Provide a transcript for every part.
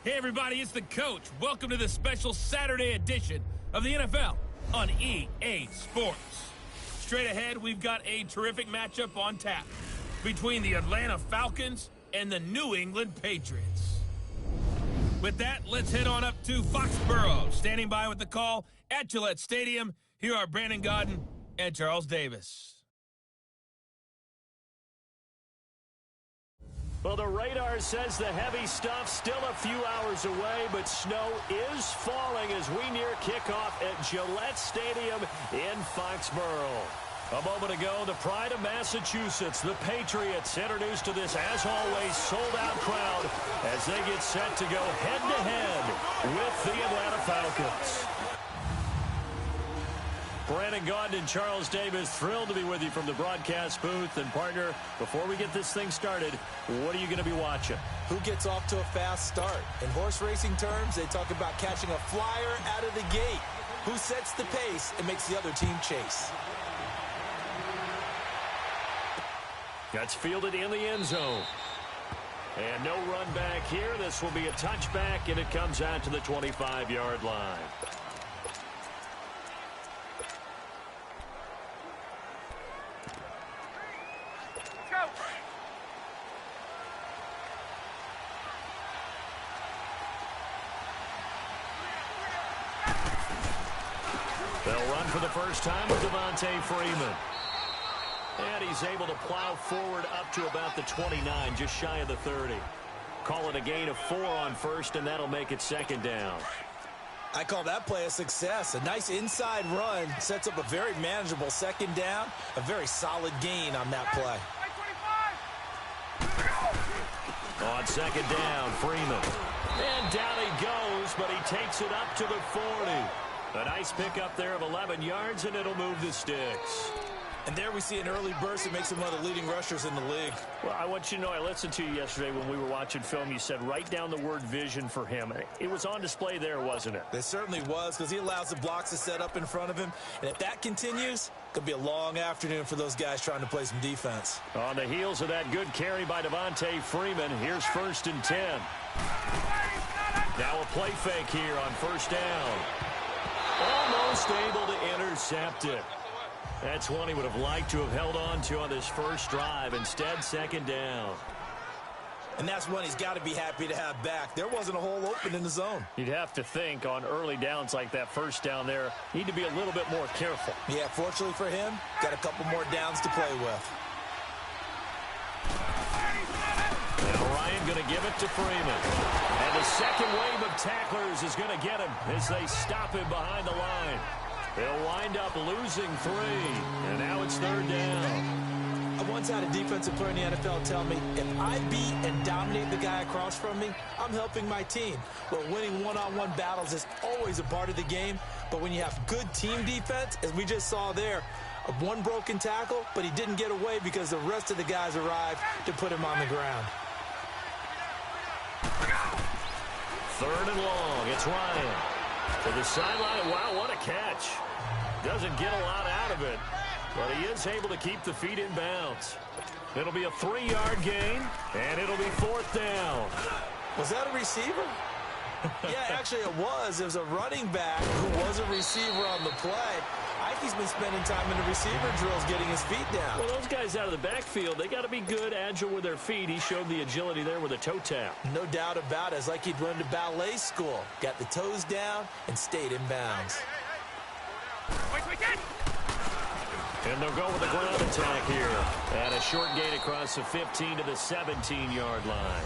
Hey everybody, it's the coach. Welcome to the special Saturday edition of the NFL on EA Sports. Straight ahead, we've got a terrific matchup on tap between the Atlanta Falcons and the New England Patriots. With that, let's head on up to Foxborough. Standing by with the call at Gillette Stadium, here are Brandon Gaudin and Charles Davis. Well, the radar says the heavy stuff still a few hours away, but snow is falling as we near kickoff at Gillette Stadium in Foxborough. A moment ago, the pride of Massachusetts, the Patriots, introduced to this, as always, sold-out crowd as they get set to go head-to-head with the Atlanta Falcons. Brandon Gaudin and Charles Davis, thrilled to be with you from the broadcast booth. And, partner, before we get this thing started, what are you going to be watching? Who gets off to a fast start? In horse racing terms, they talk about catching a flyer out of the gate. Who sets the pace and makes the other team chase? That's fielded in the end zone. And no run back here. This will be a touchback, and it comes out to the 25-yard line. They'll run for the first time with Devontae Freeman. And he's able to plow forward up to about the 29, just shy of the 30. Call it a gain of 4 on first, and that'll make it second down. I call that play a success. A nice inside run sets up a very manageable second down. A very solid gain on that play. On second down, Freeman. And down he goes, but he takes it up to the 40. A nice pickup there of 11 yards, and it'll move the sticks. And there we see an early burst that makes him one of the leading rushers in the league. Well, I want you to know, I listened to you yesterday when we were watching film. You said write down the word vision for him. It was on display there, wasn't it? It certainly was, because he allows the blocks to set up in front of him. And if that continues, it could be a long afternoon for those guys trying to play some defense. On the heels of that good carry by Devontae Freeman, here's 1st and 10. Now a play fake here on first down. Almost able to intercept it. That's one he would have liked to have held on to on this first drive. Instead, second down. And that's one he's got to be happy to have back. There wasn't a hole open in the zone. You'd have to think on early downs like that first down there, need to be a little bit more careful. Yeah, fortunately for him, got a couple more downs to play with. Now Ryan going to give it to Freeman. And the second wave of tacklers is going to get him as they stop him behind the line. They'll wind up losing 3, and now it's third down. I once had a defensive player in the NFL tell me, if I beat and dominate the guy across from me, I'm helping my team. Well, winning one-on-one battles is always a part of the game, but when you have good team defense, as we just saw there, one broken tackle, but he didn't get away because the rest of the guys arrived to put him on the ground. Third and long, it's Ryan. To the sideline, wow, what a catch. Doesn't get a lot out of it, but he is able to keep the feet in bounds. It'll be a 3-yard gain, and it'll be 4th down. Was that a receiver? Yeah, actually it was. It was a running back who was a receiver on the play. Ikey's been spending time in the receiver drills getting his feet down. Well, those guys out of the backfield, they got to be good, agile with their feet. He showed the agility there with a toe tap. No doubt about it. It's like he'd run to ballet school. Got the toes down and stayed in bounds. And they'll go with a ground attack here. And a short gain across the 15 to the 17-yard line.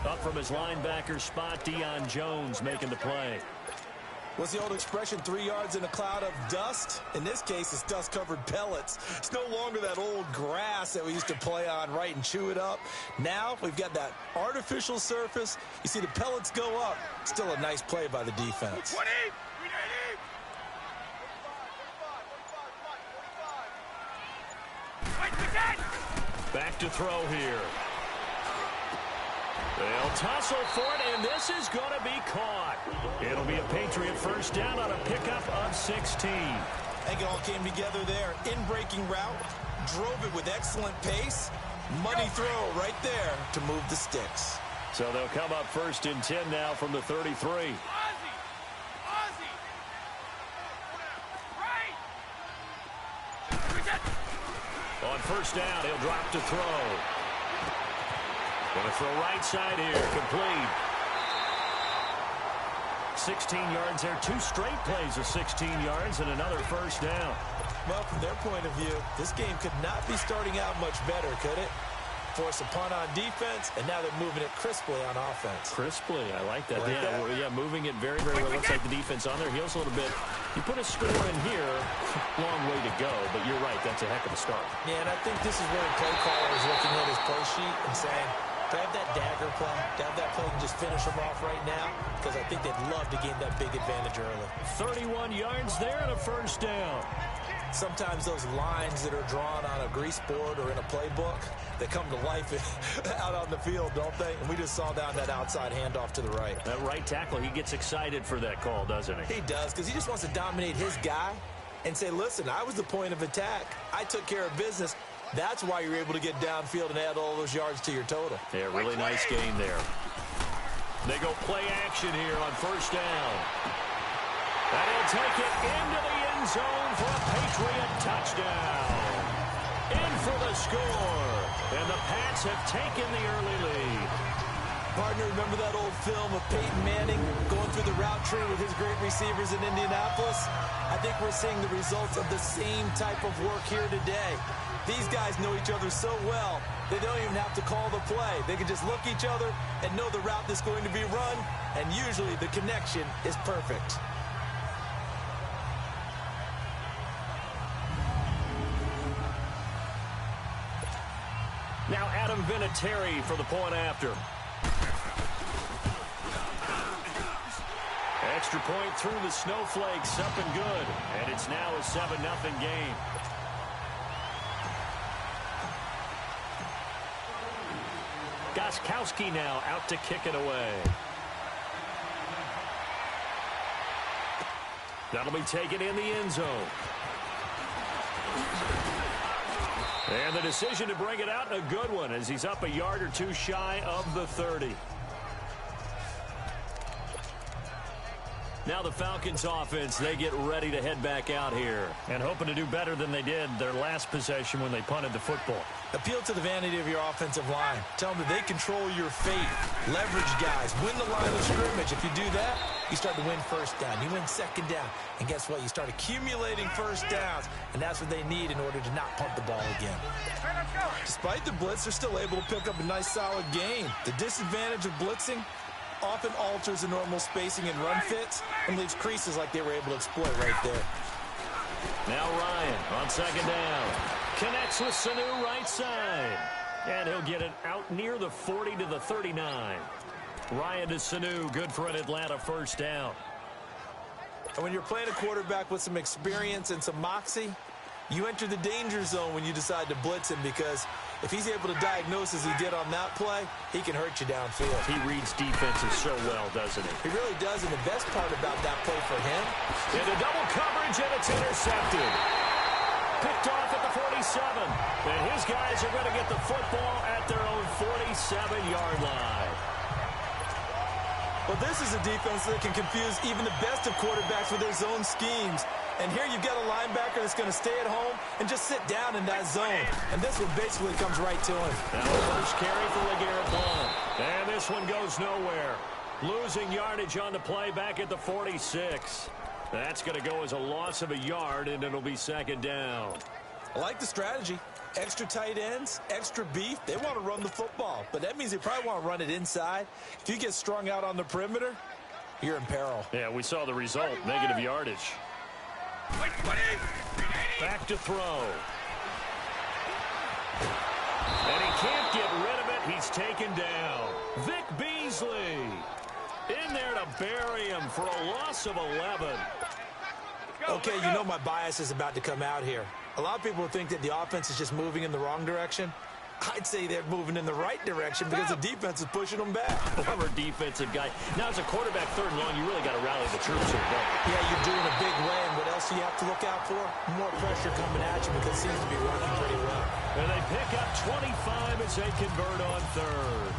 Up from his linebacker spot, Deion Jones making the play. What's the old expression, 3 yards in a cloud of dust? In this case, it's dust-covered pellets. It's no longer that old grass that we used to play on, right, and chew it up. Now we've got that artificial surface. You see the pellets go up. Still a nice play by the defense. Back to throw here. They'll tussle for it, and this is going to be caught. It'll be a Patriot first down on a pickup of 16. I think it all came together there. In-breaking route, drove it with excellent pace. Money throw right there to move the sticks. So they'll come up 1st and 10 now from the 33. On 1st down, he'll drop to throw. Going to throw right side here. Complete. 16 yards there. 2 straight plays of 16 yards and another 1st down. Well, from their point of view, this game could not be starting out much better, could it? Force a punt on defense, and now they're moving it crisply on offense. Crisply, I like that. Like that? Yeah, moving it very, very well. Looks like the defense on their heels a little bit. You put a score in here, long way to go, but you're right, that's a heck of a start. Yeah, and I think this is where the play caller is looking at his play sheet and saying, do I have that dagger play? Do I have that play and just finish them off right now? Because I think they'd love to gain that big advantage early. 31 yards there and a 1st down. Sometimes those lines that are drawn on a grease board or in a playbook, they come to life out on the field, don't they? And we just saw down that outside handoff to the right. That right tackle, he gets excited for that call, doesn't he? He does, because he just wants to dominate his guy and say, listen, I was the point of attack. I took care of business. That's why you're able to get downfield and add all those yards to your total. Yeah, really nice gain there. They go play action here on 1st down. And he'll take it into the end zone for a Patriot touchdown. In for the score. And the Pats have taken the early lead. Partner, remember that old film of Peyton Manning going through the route tree with his great receivers in Indianapolis? I think we're seeing the results of the same type of work here today. These guys know each other so well, they don't even have to call the play. They can just look each other and know the route that's going to be run, and usually the connection is perfect. Now Adam Vinatieri for the point after. Extra point through the snowflakes, up and good. And it's now a 7-0 game. Gostkowski now out to kick it away. That'll be taken in the end zone. And the decision to bring it out, a good one, as he's up a yard or 2 shy of the 30. Now the Falcons offense, they get ready to head back out here and hoping to do better than they did their last possession when they punted the football. Appeal to the vanity of your offensive line. Tell them that they control your fate. Leverage guys. Win the line of scrimmage. If you do that, you start to win 1st down. You win 2nd down. And guess what? You start accumulating 1st downs. And that's what they need in order to not punt the ball again. Despite the blitz, they're still able to pick up a nice solid gain. The disadvantage of blitzing often alters the normal spacing and run fits and leaves creases like they were able to exploit right there. Now Ryan on 2nd down. Connects with Sanu right side. And he'll get it out near the 40 to the 39. Ryan to Sanu, good for an Atlanta 1st down. And when you're playing a quarterback with some experience and some moxie, you enter the danger zone when you decide to blitz him, because if he's able to diagnose as he did on that play, he can hurt you downfield. He reads defenses so well, doesn't he? He really does, and the best part about that play for him, into double coverage, and it's intercepted. Picked off at the 47. And his guys are going to get the football at their own 47-yard line. well, this is a defense that can confuse even the best of quarterbacks with their zone schemes. And here you've got a linebacker that's going to stay at home and just sit down in that zone. And this one basically comes right to him. Now the first carry for LeGarrette Blount. And this one goes nowhere. Losing yardage on the play back at the 46. That's going to go as a loss of a yard, and it'll be 2nd down. I like the strategy. Extra tight ends, extra beef. They want to run the football, but that means they probably want to run it inside. If you get strung out on the perimeter, you're in peril. Yeah, we saw the result, negative yardage. Back to throw. And he can't get rid of it. He's taken down. Vic Beasley in there to bury him for a loss of 11. Okay, you know my bias is about to come out here. A lot of people think that the offense is just moving in the wrong direction. I'd say they're moving in the right direction because the defense is pushing them back. Former defensive guy. Now, as a quarterback, 3rd and long, you really got to rally the troops here, don't you? Yeah, you're doing a big way, and what else do you have to look out for? More pressure coming at you because it seems to be working pretty well. And they pick up 25 as they convert on 3rd.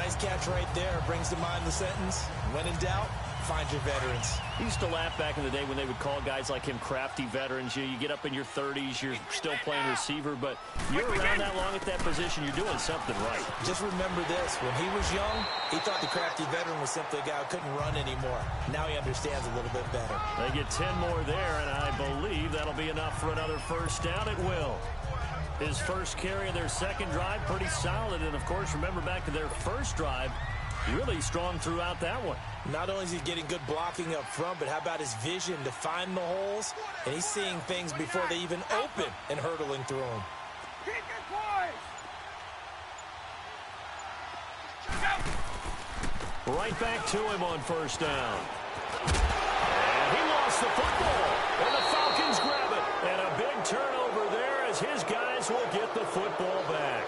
nice catch right there. Brings to mind the sentence, when in doubt, find your veterans. He used to laugh back in the day when they would call guys like him crafty veterans. You get up in your 30s, you're still playing receiver, but you're around that long at that position, you're doing something right. Just remember this, when he was young, he thought the crafty veteran was simply a guy who couldn't run anymore. Now he understands a little bit better. They get 10 more there, and I believe that'll be enough for another first down. It will. His first carry of their second drive, pretty solid. And, of course, remember back to their first drive, really strong throughout that one. Not only is he getting good blocking up front, but how about his vision to find the holes? And he's seeing things before they even open and hurdling through them. Right back to him on first down. And he lost the football. And the Falcons grab it. And a big turnover there as his guys will get the football back.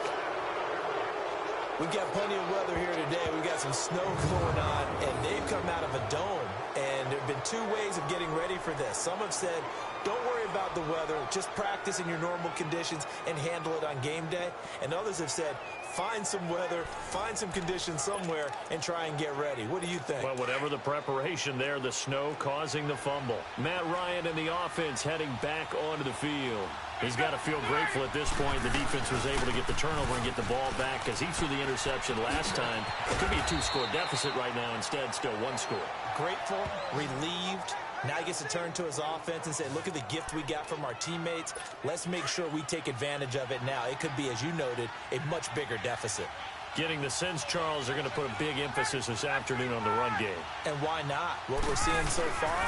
We've got plenty of weather here today. We've got some snow going on, and they've come out of a dome. And there have been two ways of getting ready for this. Some have said, don't worry about the weather. Just practice in your normal conditions and handle it on game day. And others have said, find some weather, find some conditions somewhere, and try and get ready. What do you think? Well, whatever the preparation there, the snow causing the fumble. Matt Ryan and the offense heading back onto the field. He's got to feel grateful at this point. The defense was able to get the turnover and get the ball back because he threw the interception last time. It could be a 2-score deficit right now. Instead, still 1 score. Grateful, relieved. Now he gets to turn to his offense and say, look at the gift we got from our teammates. Let's make sure we take advantage of it now. It could be, as you noted, a much bigger deficit. Getting the sense, Charles, they're going to put a big emphasis this afternoon on the run game. And why not? What we're seeing so far,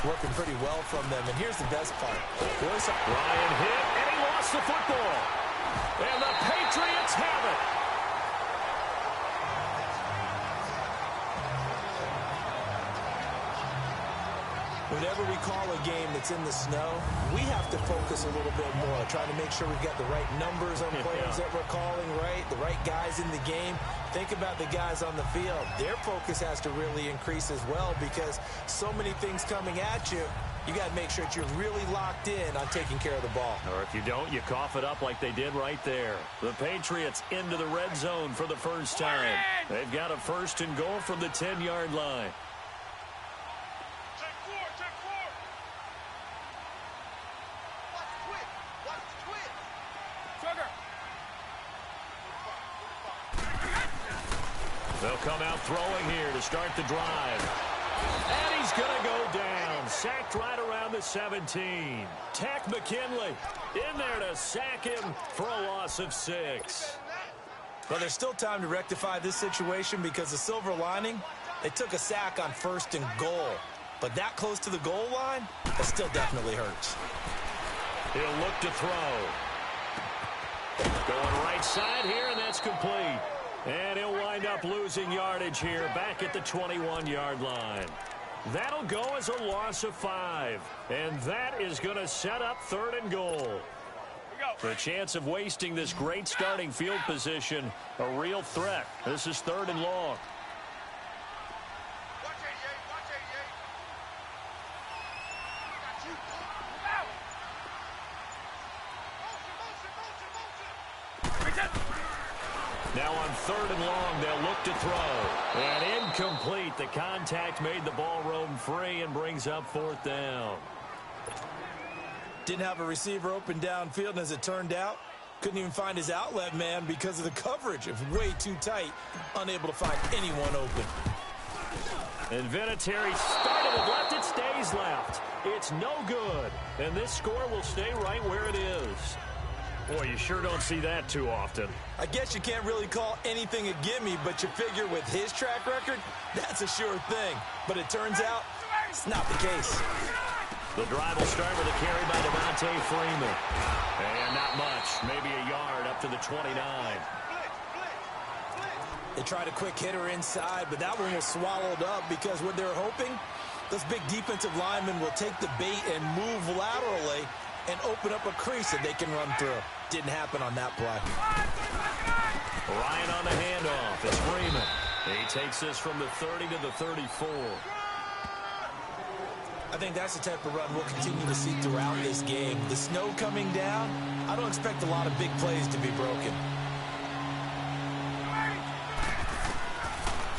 working pretty well from them. And here's the best part. Ryan hit, and he lost the football. And the Patriots have it. Whenever we call a game that's in the snow, we have to focus a little bit more, trying to make sure we've got the right numbers on players that we're calling, right? The right guys in the game. Think about the guys on the field. Their focus has to really increase as well because so many things coming at you. You got to make sure that you're really locked in on taking care of the ball. Or if you don't, you cough it up like they did right there. The Patriots into the red zone for the first time. They've got a 1st and goal from the 10-yard line. They'll come out throwing here to start the drive. And he's going to go down. Sacked right around the 17. Tack McKinley in there to sack him for a loss of 6. Well, there's still time to rectify this situation because the silver lining, they took a sack on 1st and goal. But that close to the goal line, that still definitely hurts. He'll look to throw. Going right side here, and that's complete. And he'll wind up losing yardage here back at the 21-yard line. That'll go as a loss of 5. And that is going to set up 3rd and goal. The chance of wasting this great starting field position, a real threat. This is 3rd and long. Now on 3rd and long, they'll look to throw. And incomplete. The contact made the ball roam free and brings up 4th down. Didn't have a receiver open downfield, and as it turned out, couldn't even find his outlet man because of the coverage. It was way too tight, unable to find anyone open. And Vinatieri started it left. It stays left. It's no good. And this score will stay right where it is. Boy, you sure don't see that too often. I guess you can't really call anything a gimme, but you figure with his track record, that's a sure thing. But it turns out, it's not the case. The drive will start with a carry by Devontae Freeman. And not much, maybe a yard up to the 29. They tried a quick hitter inside, but that one was swallowed up because what they're hoping, those big defensive linemen will take the bait and move laterally and open up a crease that they can run through. Didn't happen on that play. Ryan on the handoff. It's Freeman. He takes this from the 30 to the 34. I think that's the type of run we'll continue to see throughout this game. The snow coming down, I don't expect a lot of big plays to be broken.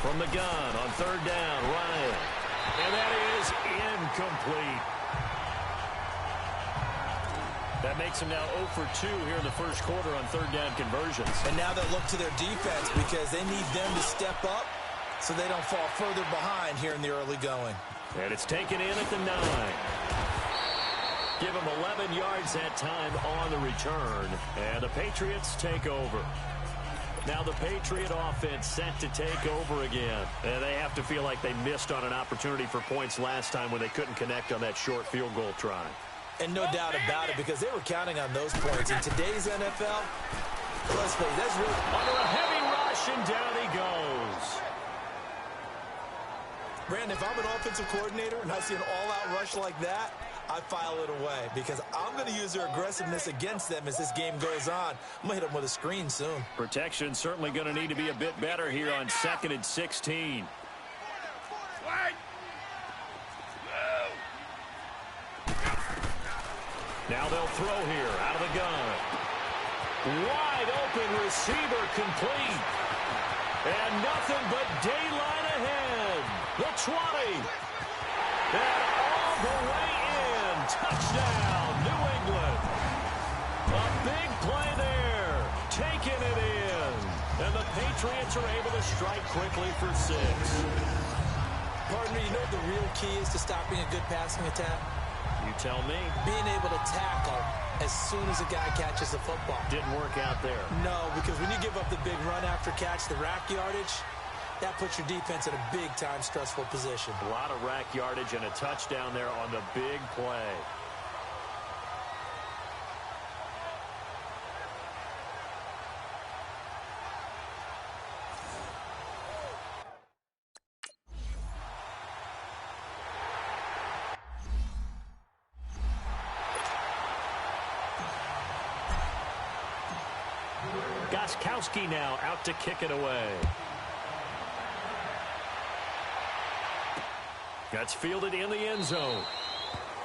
From the gun on third down, Ryan. And that is incomplete. That makes them now 0 for 2 here in the first quarter on third down conversions. And now they'll look to their defense because they need them to step up so they don't fall further behind here in the early going. And it's taken in at the 9. Give them 11 yards that time on the return. And the Patriots take over. Now the Patriot offense set to take over again. And they have to feel like they missed on an opportunity for points last time when they couldn't connect on that short field goal try. And no doubt about it, because they were counting on those points. In today's NFL, let's face it, that's really... Under a heavy rush, and down he goes. Brandon, if I'm an offensive coordinator and I see an all-out rush like that, I file it away because I'm going to use their aggressiveness against them as this game goes on. I'm going to hit them with a screen soon. Protection certainly going to need to be a bit better here on 2nd and 16. Now they'll throw here out of the gun. Wide open receiver complete. And nothing but daylight ahead. The 20. And all the way in. Touchdown, New England. A big play there. Taking it in. And the Patriots are able to strike quickly for 6. Partner, you know what the real key is to stopping a good passing attack? You tell me. Being able to tackle as soon as a guy catches the football. Didn't work out there. No, because when you give up the big run after catch, the rack yardage, that puts your defense in a big-time stressful position. A lot of rack yardage and a touchdown there on the big play. Goskowski now out to kick it away. That's fielded in the end zone.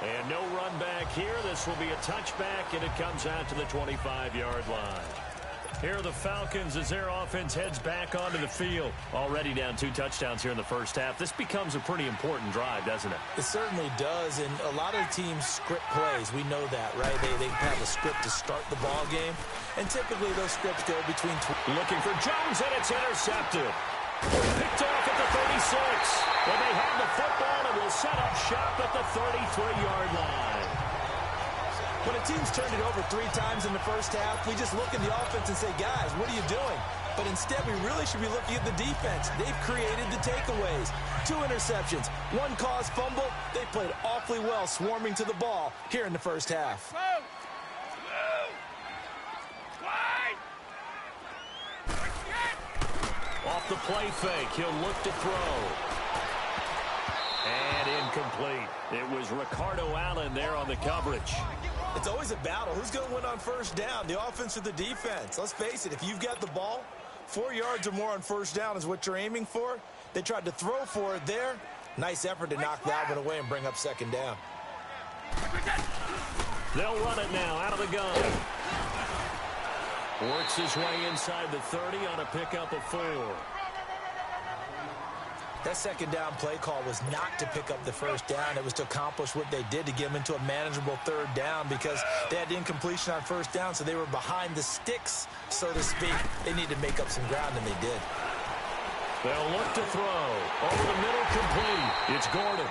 And no run back here. This will be a touchback, and it comes out to the 25-yard line. Here are the Falcons as their offense heads back onto the field. Already down 2 touchdowns here in the first half. This becomes a pretty important drive, doesn't it? It certainly does, and a lot of teams script plays. We know that, right? They have a script to start the ball game, and typically those scripts go between... Looking for Jones, and it's intercepted. Picked off at the 36. And they have the football and will set up shop at the 33-yard line. When a team's turned it over 3 times in the first half, we just look at the offense and say, guys, what are you doing? But instead, we really should be looking at the defense. They've created the takeaways. 2 interceptions, 1 caused fumble. They played awfully well swarming to the ball here in the first half. Off the play fake, he'll look to throw. And incomplete. It was Ricardo Allen there on the coverage. It's always a battle. Who's going to win on first down, the offense or the defense? Let's face it, if you've got the ball, 4 yards or more on first down is what you're aiming for. They tried to throw for it there. Nice effort to knock that one away and bring up 2nd down. They'll run it now out of the gun. Works his way inside the 30 on a pickup of 4. That 2nd down play call was not to pick up the first down. It was to accomplish what they did to get them into a manageable 3rd down because they had incompletion on first down, so they were behind the sticks, so to speak. They needed to make up some ground, and they did. They'll look to throw. Over the middle, complete. It's Gordon.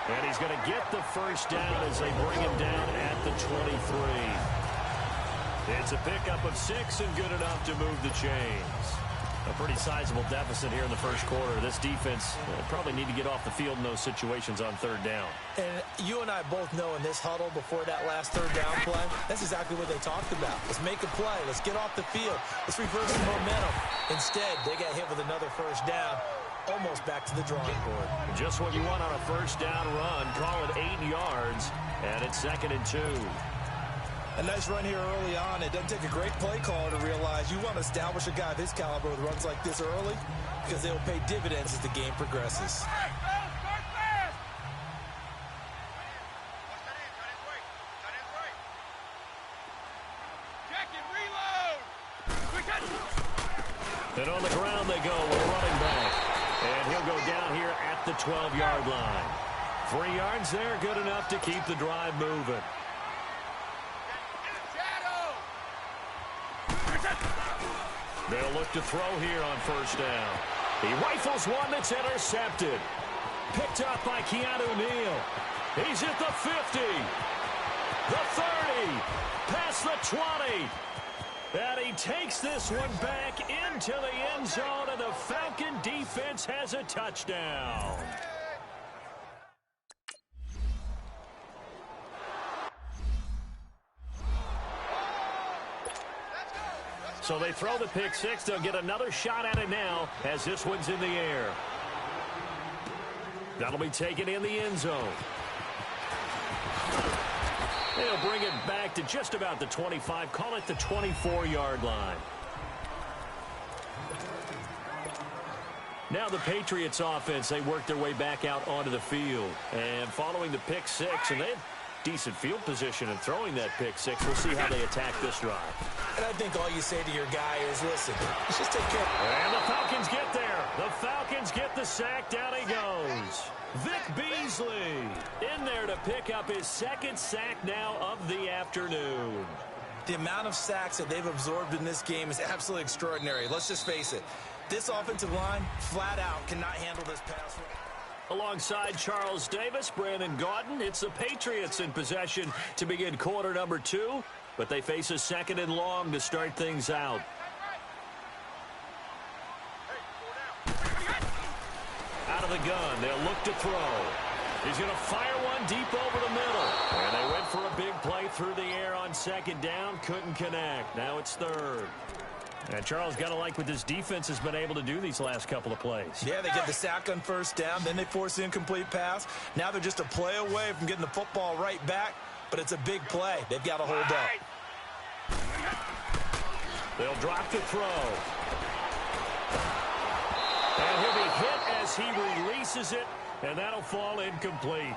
And he's going to get the first down as they bring him down at the 23. It's a pickup of 6 and good enough to move the chains. A pretty sizable deficit here in the first quarter. This defense probably need to get off the field in those situations on 3rd down. And you and I both know in this huddle before that last 3rd down play, that's exactly what they talked about. Let's make a play. Let's get off the field. Let's reverse the momentum. Instead, they got hit with another first down, almost back to the drawing board. Just what you want on a first down run. Call it 8 yards, and it's 2nd and 2. A nice run here early on. It doesn't take a great play caller to realize you want to establish a guy of his caliber with runs like this early because they'll pay dividends as the game progresses. And on the ground they go with a running back. And he'll go down here at the 12-yard line. 3 yards there, good enough to keep the drive moving. They'll look to throw here on first down. He rifles one that's intercepted. Picked up by Keanu Neal. He's at the 50. The 30. Past the 20. And he takes this one back into the end zone, and the Falcon defense has a touchdown. So they throw the pick six. They'll get another shot at it now as this one's in the air. That'll be taken in the end zone. They'll bring it back to just about the 25. Call it the 24-yard line. Now the Patriots offense, they work their way back out onto the field. And following the pick six, and they have decent field position in throwing that pick six. We'll see how they attack this drive. And I think all you say to your guy is, listen, let's just take care. And the Falcons get there. The Falcons get the sack. Down he goes. Vic Beasley in there to pick up his second sack now of the afternoon. The amount of sacks that they've absorbed in this game is absolutely extraordinary. Let's just face it. This offensive line, flat out, cannot handle this pass. Alongside Charles Davis, Brandon Gaudin, it's the Patriots in possession to begin quarter number 2, but they face a second and long to start things out. Out of the gun, they'll look to throw. He's going to fire one deep over the middle. And they went for a big play through the air on second down, couldn't connect. Now it's third. And Charles, got to like what this defense has been able to do these last couple of plays. Yeah, they get the sack on first down, then they force the incomplete pass. Now they're just a play away from getting the football right back, but it's a big play. They've got to hold up. They'll drop the throw. And he'll be hit as he releases it, and that'll fall incomplete.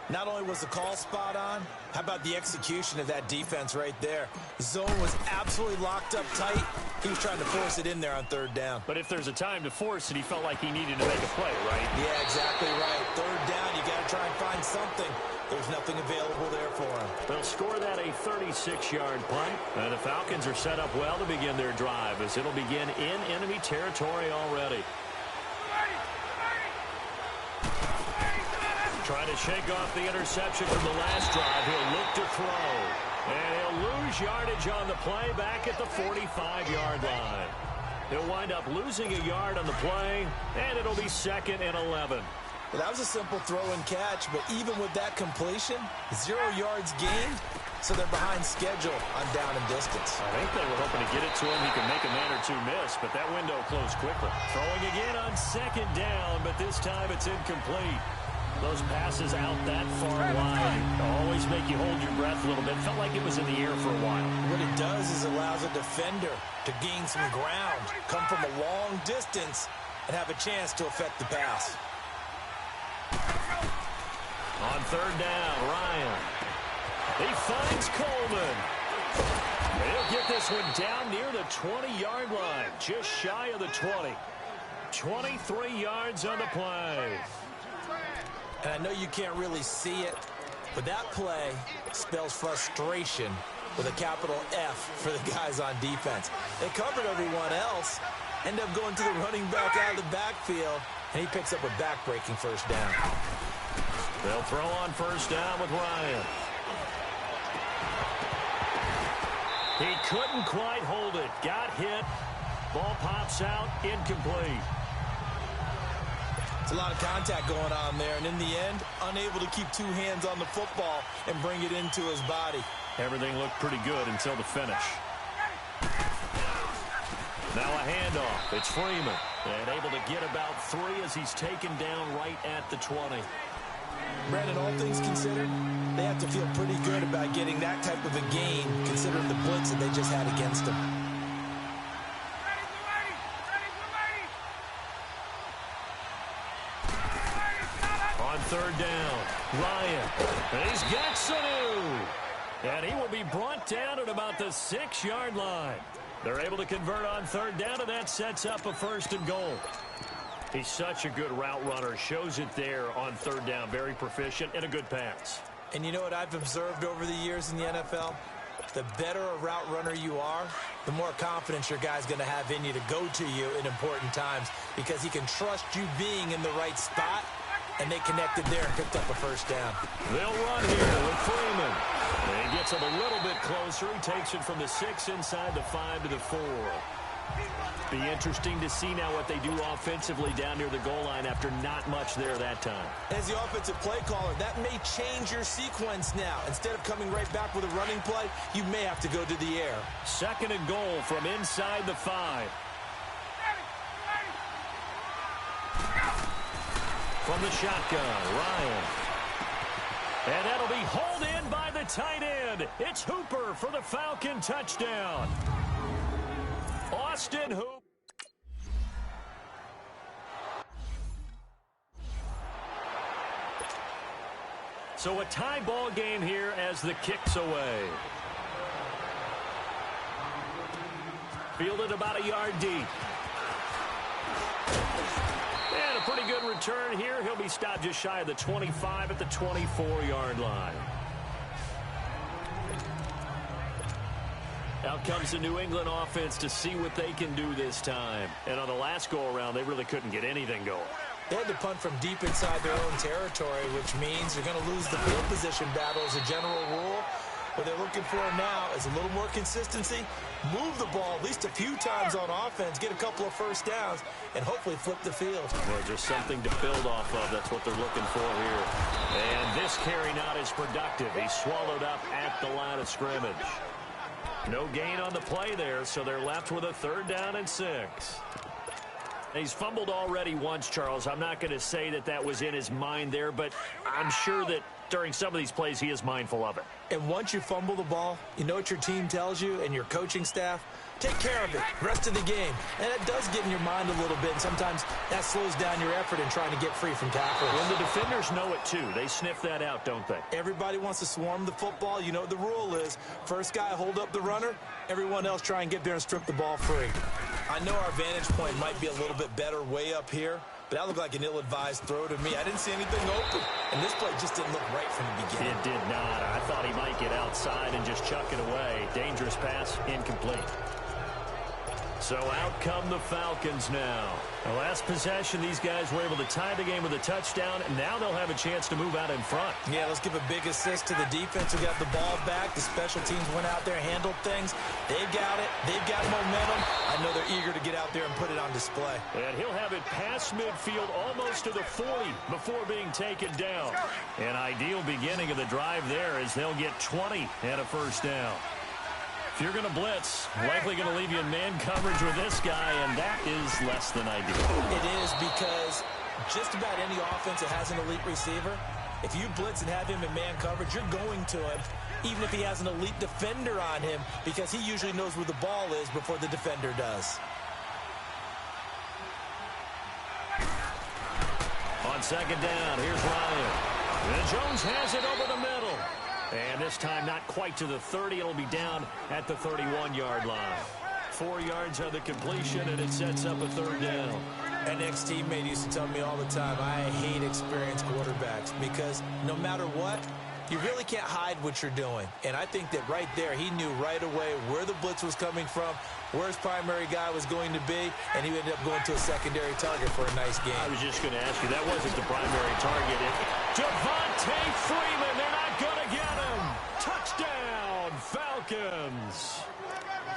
Not only was the call spot on, how about the execution of that defense right there? The zone was absolutely locked up tight. He was trying to force it in there on third down. But if there's a time to force it, he felt like he needed to make a play, right? Yeah, exactly right. Third down, you got to try and find something. There's nothing available there for him. They'll score that a 36-yard punt. And the Falcons are set up well to begin their drive as it'll begin in enemy territory already. Trying to shake off the interception from the last drive. He'll look to throw. And he'll lose yardage on the play back at the 45-yard line. He'll wind up losing a yard on the play, and it'll be 2nd and 11. Well, that was a simple throw and catch, but even with that completion, 0 yards gained, so they're behind schedule on down and distance. I think they were hoping to get it to him. He can make a man or two miss, but that window closed quickly. Throwing again on second down, but this time it's incomplete. Those passes out that far wide always make you hold your breath a little bit. Felt like it was in the air for a while. What it does is allows a defender to gain some ground, come from a long distance, and have a chance to affect the pass. On third down, Ryan. He finds Coleman. He'll get this one down near the 20-yard line, just shy of the 20. 23 yards on the play. And I know you can't really see it, but that play spells frustration with a capital F for the guys on defense. They covered everyone else, end up going to the running back out of the backfield, and he picks up a back-breaking first down. They'll throw on first down with Ryan. He couldn't quite hold it. Got hit. Ball pops out. Incomplete. It's a lot of contact going on there, and in the end, unable to keep 2 hands on the football and bring it into his body. Everything looked pretty good until the finish. Now a handoff. It's Freeman. And able to get about 3 as he's taken down right at the 20. Brandon, all things considered, they have to feel pretty good about getting that type of a gain, considering the blitz that they just had against them. On third down, Ryan. And he's got Sanu. And he will be brought down at about the 6-yard line. They're able to convert on third down, and that sets up a 1st and goal. He's such a good route runner. Shows it there on third down. Very proficient and a good pass. And you know what I've observed over the years in the NFL? The better a route runner you are, the more confidence your guy's going to have in you to go to you in important times because he can trust you being in the right spot, and they connected there and picked up a first down. They'll run here with Freeman. And he gets him a little bit closer. He takes it from the 6 inside the 5 to the 4. Be interesting to see now what they do offensively down near the goal line after not much there that time. As the offensive play caller, that may change your sequence now. Instead of coming right back with a running play, you may have to go to the air. 2nd and goal from inside the 5. From the shotgun, Ryan. And that'll be hauled in by the tight end. It's Hooper for the Falcon touchdown. Austin Hooper. So a tie ball game here as the kick's away. Fielded about a yard deep. And a pretty good return here. He'll be stopped just shy of the 25 at the 24-yard line. Out comes the New England offense to see what they can do this time. And on the last go-around, they really couldn't get anything going. They had to punt from deep inside their own territory, which means they're going to lose the field position battle as a general rule. What they're looking for now is a little more consistency, move the ball at least a few times on offense, get a couple of first downs, and hopefully flip the field. Well, just something to build off of. That's what they're looking for here. And this carry not as productive. He's swallowed up at the line of scrimmage. No gain on the play there, so they're left with a 3rd down and 6. He's fumbled already once, Charles. I'm not going to say that that was in his mind there, but I'm sure that during some of these plays he is mindful of it. And once you fumble the ball, you know what your team tells you and your coaching staff? Take care of it, rest of the game. And it does get in your mind a little bit, and sometimes that slows down your effort in trying to get free from tackles. When the defenders know it, too. They sniff that out, don't they? Everybody wants to swarm the football. You know what the rule is. First guy hold up the runner, everyone else try and get there and strip the ball free. I know our vantage point might be a little bit better way up here, but that looked like an ill-advised throw to me. I didn't see anything open, and this play just didn't look right from the beginning. It did not. I thought he might get outside and just chuck it away. Dangerous pass, incomplete. So out come the Falcons now. The last possession, these guys were able to tie the game with a touchdown, and now they'll have a chance to move out in front. Yeah, let's give a big assist to the defense who got the ball back. The special teams went out there, handled things. They've got it. They've got momentum. I know they're eager to get out there and put it on display. And he'll have it past midfield almost to the 40 before being taken down. An ideal beginning of the drive there as they'll get 20 and a first down. If you're going to blitz, likely going to leave you in man coverage with this guy, and that is less than ideal. It is, because just about any offense that has an elite receiver, if you blitz and have him in man coverage, you're going to him, even if he has an elite defender on him, because he usually knows where the ball is before the defender does. On 2nd down, here's Ryan. And Jones has it over the middle. And this time not quite to the 30. It'll be down at the 31-yard line. 4 yards on the completion, and it sets up a 3rd down. An ex-teammate used to tell me all the time, I hate experienced quarterbacks, because no matter what, you really can't hide what you're doing. And I think that right there, he knew right away where the blitz was coming from, where his primary guy was going to be, and he ended up going to a secondary target for a nice game. I was just going to ask you, that wasn't the primary target. Devontae Freeman, they're not going to get him. Touchdown, Falcons.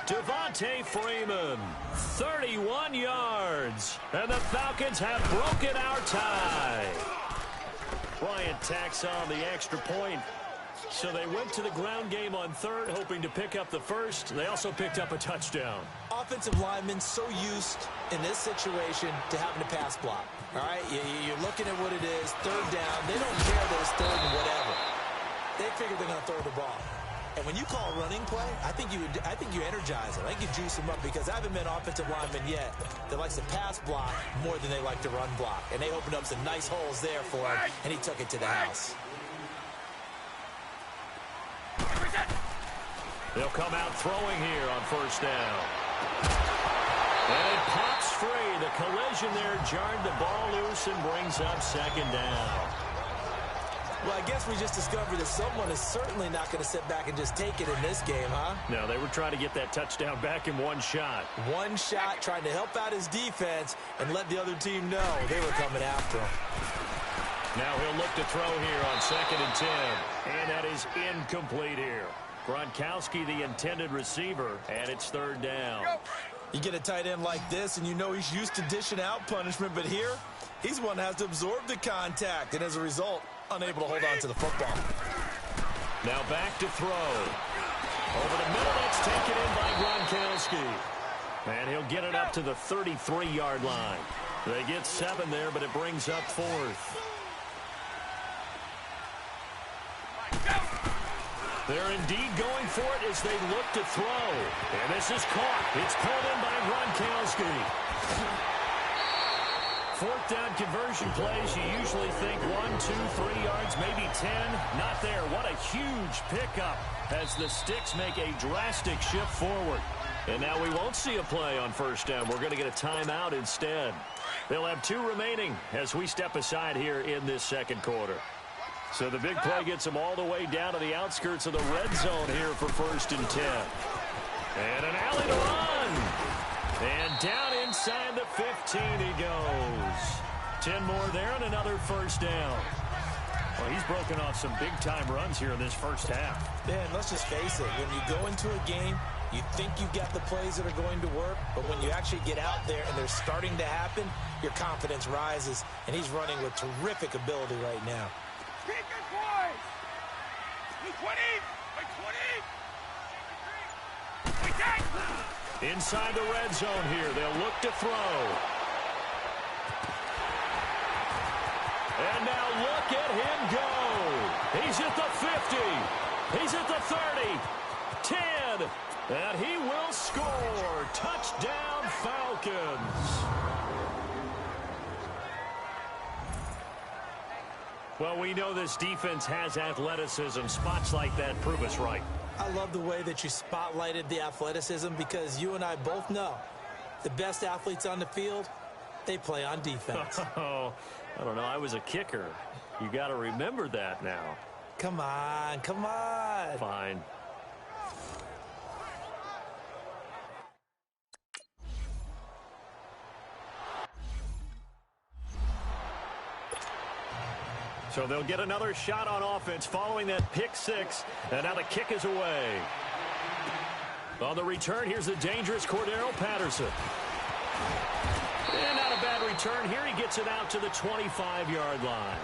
Devontae Freeman, 31 yards. And the Falcons have broken our tie. Bryant tacks on the extra point. So they went to the ground game on 3rd, hoping to pick up the first. They also picked up a touchdown. Offensive linemen so used in this situation to having to pass block. All right, you're looking at what it is, 3rd down. They don't care that it's 3rd and whatever. They figure they're going to throw the ball. And when you call a running play, I think you energize them. I think you juice them up, because I haven't met an offensive lineman yet that likes to pass block more than they like to run block. And they opened up some nice holes there for him, and he took it to the house. They'll come out throwing here on 1st down. And it pops free. The collision there jarred the ball loose and brings up second down. Well, I guess we just discovered that someone is certainly not going to sit back and just take it in this game, huh? No, they were trying to get that touchdown back in one shot. One shot, trying to help out his defense and let the other team know they were coming after him. Now he'll look to throw here on 2nd and 10. And that is incomplete here. Gronkowski, the intended receiver, and it's 3rd down. You get a tight end like this, and you know he's used to dishing out punishment, but here, he's one that has to absorb the contact, and as a result, unable to hold on to the football. Now back to throw. Over the middle, that's taken in by Gronkowski. And he'll get it up to the 33-yard line. They get 7 there, but it brings up 4th. They're indeed going for it as they look to throw. And this is caught. It's pulled in by Gronkowski. 4th down conversion plays, you usually think 1, 2, 3 yards, maybe 10. Not there. What a huge pickup as the Sticks make a drastic shift forward. And now we won't see a play on 1st down. We're going to get a timeout instead. They'll have 2 remaining as we step aside here in this 2nd quarter. So the big play gets them all the way down to the outskirts of the red zone here for 1st and 10. And an alley to run. And down inside the 15 he goes. 10 more there and another 1st down. Well, he's broken off some big-time runs here in this first half. Yeah, and let's just face it. When you go into a game, you think you've got the plays that are going to work, but when you actually get out there and they're starting to happen, your confidence rises, and he's running with terrific ability right now. Inside the red zone here, they'll look to throw. And now look at him go. He's at the 50. He's at the 30. 10. And he will score. Touchdown, Falcons. Well, we know this defense has athleticism. Spots like that prove us right. I love the way that you spotlighted the athleticism because you and I both know the best athletes on the field, they play on defense. Oh, I don't know. I was a kicker. You got to remember that now. Come on, come on. Fine. So they'll get another shot on offense following that pick 6. And now the kick is away. On the return, here's the dangerous Cordero Patterson. And not a bad return here. He gets it out to the 25-yard line.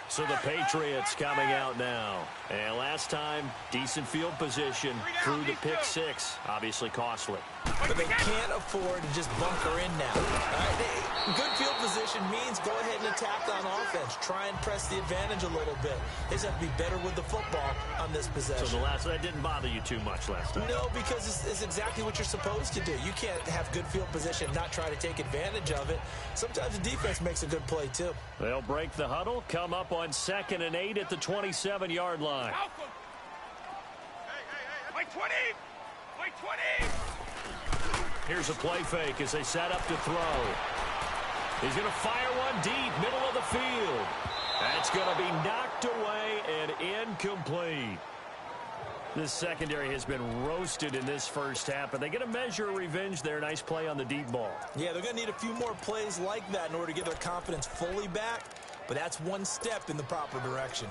So the Patriots coming out now. And last time, decent field position through the pick 6. Obviously costly. But they can't afford to just bunker in now. All right, good field position means go ahead and attack on offense. Try and press the advantage a little bit. They just have to be better with the football on this possession. So that didn't bother you too much last time? No, because it's exactly what you're supposed to do. You can't have good field position, not try to take advantage of it. Sometimes the defense makes a good play, too. They'll break the huddle, come up on 2nd and 8 at the 27-yard line. Play 20! Play 20! Here's a play fake as they set up to throw. He's going to fire one deep, middle of the field. That's going to be knocked away and incomplete. This secondary has been roasted in this first half, but they get a measure of revenge there. Nice play on the deep ball. Yeah, they're going to need a few more plays like that in order to get their confidence fully back, but that's one step in the proper direction.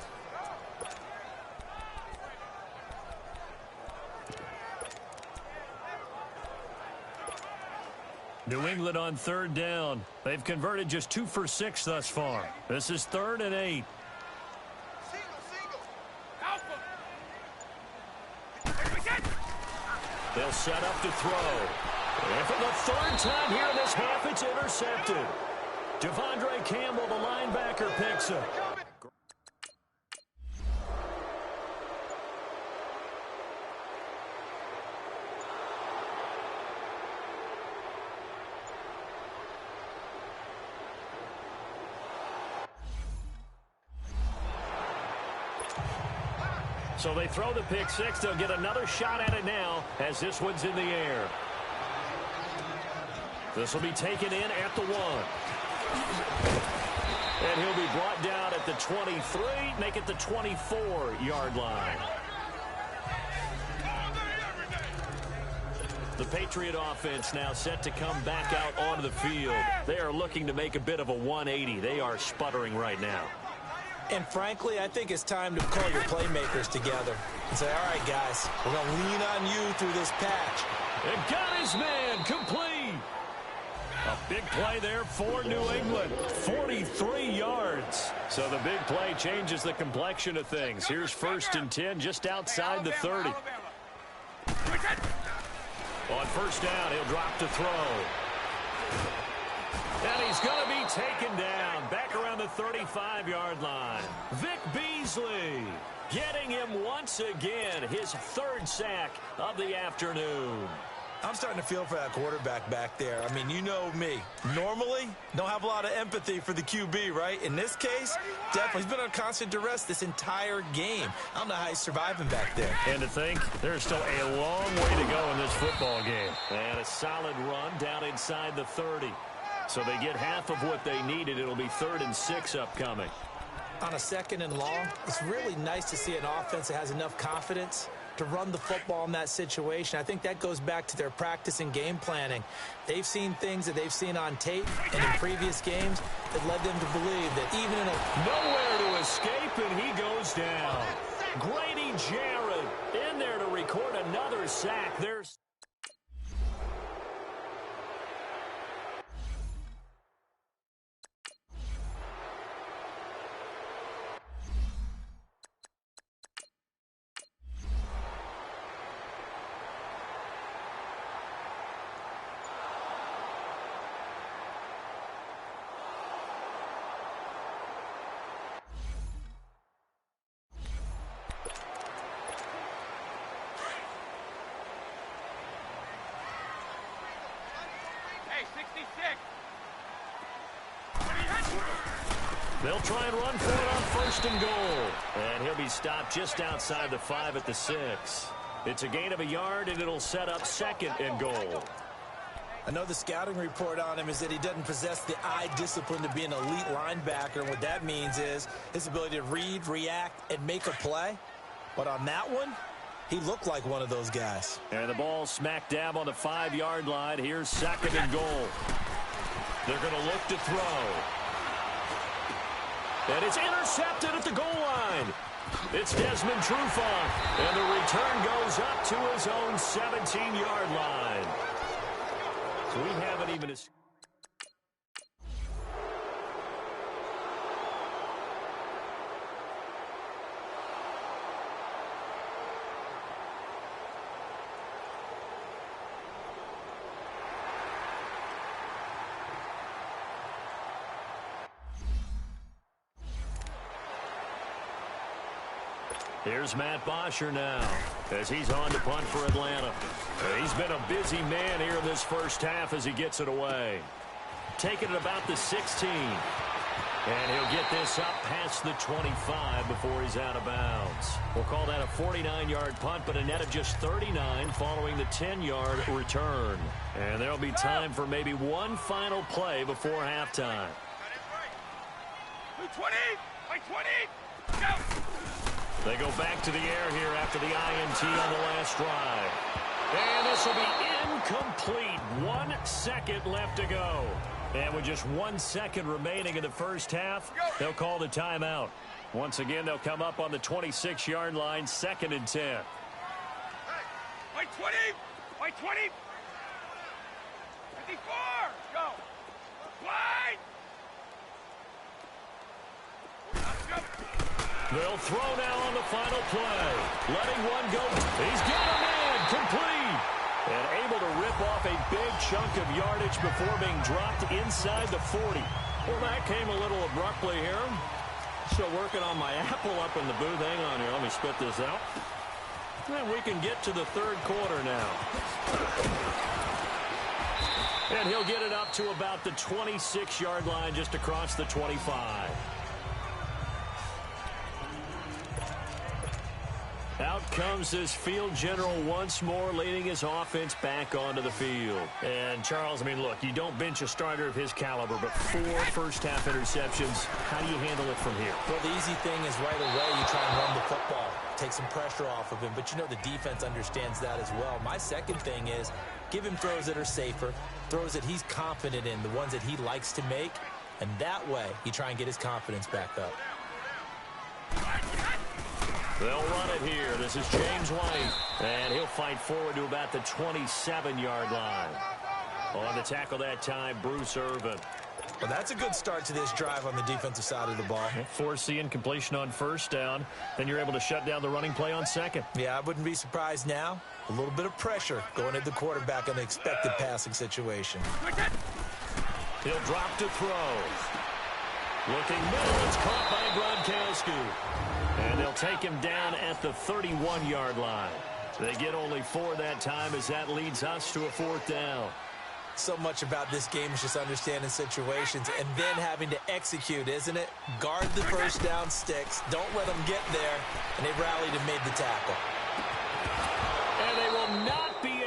New England on 3rd down. They've converted just 2 for 6 thus far. This is 3rd and 8. They'll set up to throw. And for the 3rd time here in this half, it's intercepted. Devondre Campbell, the linebacker, picks it. So they throw the pick six. They'll get another shot at it now as this one's in the air. This will be taken in at the 1. And he'll be brought down at the 23, make it the 24-yard line. The Patriot offense now set to come back out onto the field. They are looking to make a bit of a 180. They are sputtering right now. And frankly, I think it's time to call your playmakers together and say, all right, guys, we're going to lean on you through this patch. And got his man complete. A big play there for New England. 43 yards. So the big play changes the complexion of things. Here's 1st and 10 just outside the 30. On 1st down, he'll drop to throw. And he's going to be taken down back around the 35-yard line. Vic Beasley getting him once again, his 3rd sack of the afternoon. I'm starting to feel for that quarterback back there. I mean, you know me. Normally, don't have a lot of empathy for the QB, right? In this case, definitely. He's been on constant duress this entire game. I don't know how he's surviving back there. And to think, there's still a long way to go in this football game. And a solid run down inside the 30. So they get half of what they needed. It'll be 3rd and 6 upcoming. On a 2nd and long, it's really nice to see an offense that has enough confidence to run the football in that situation. I think that goes back to their practice and game planning. They've seen things that they've seen on tape and in previous games that led them to believe that even in a... Nowhere to escape, and he goes down. Grady Jarrett in there to record another sack. There's... They'll try and run for it on 1st and goal. And he'll be stopped just outside the 5 at the 6. It's a gain of a yard, and it'll set up 2nd and goal. I know the scouting report on him is that he doesn't possess the eye discipline to be an elite linebacker. And what that means is his ability to read, react, and make a play. But on that one, he looked like one of those guys. And the ball smack dab on the 5-yard line. Here's 2nd and goal. They're going to look to throw. And it's intercepted at the goal line. It's Desmond Trufant. And the return goes up to his own 17-yard line. So we haven't even... Here's Matt Bosher now as he's on to punt for Atlanta. He's been a busy man here in this 1st half as he gets it away. Taking it about the 16. And he'll get this up past the 25 before he's out of bounds. We'll call that a 49-yard punt, but a net of just 39 following the 10-yard return. And there'll be time for maybe one final play before halftime. 20, by 20, go! They go back to the air here after the INT on the last drive. And this will be incomplete. 1 second left to go. And with just 1 second remaining in the 1st half, they'll call the timeout. Once again, they'll come up on the 26-yard line, 2nd and 10. By 20, by 20, 54, go! Wide! They'll throw now on the final play. Letting one go. He's got a man complete. And able to rip off a big chunk of yardage before being dropped inside the 40. Well, that came a little abruptly here. Still working on my apple up in the booth. Hang on here. Let me spit this out. And we can get to the 3rd quarter now. And he'll get it up to about the 26-yard line just across the 25. Out comes this field general once more, leading his offense back onto the field. And, Charles, I mean, look, you don't bench a starter of his caliber, but 4 first-half interceptions. How do you handle it from here? Well, the easy thing is right away you try and run the football, take some pressure off of him. But, you know, the defense understands that as well. My second thing is give him throws that are safer, throws that he's confident in, the ones that he likes to make. And that way, you try and get his confidence back up. They'll run it here. This is James White. And he'll fight forward to about the 27-yard line. On the tackle that time, Bruce Irvin. Well, that's a good start to this drive on the defensive side of the ball. Force the incompletion on first down. Then you're able to shut down the running play on second. Yeah, I wouldn't be surprised now. A little bit of pressure going at the quarterback in an expected passing situation. He'll drop to throw. Looking middle, it's caught by Gronkowski. And they'll take him down at the 31-yard line. They get only 4 that time as that leads us to a 4th down. So much about this game is just understanding situations and then having to execute, isn't it? Guard the first down sticks. Don't let them get there. And they rallied and made the tackle. And they will not be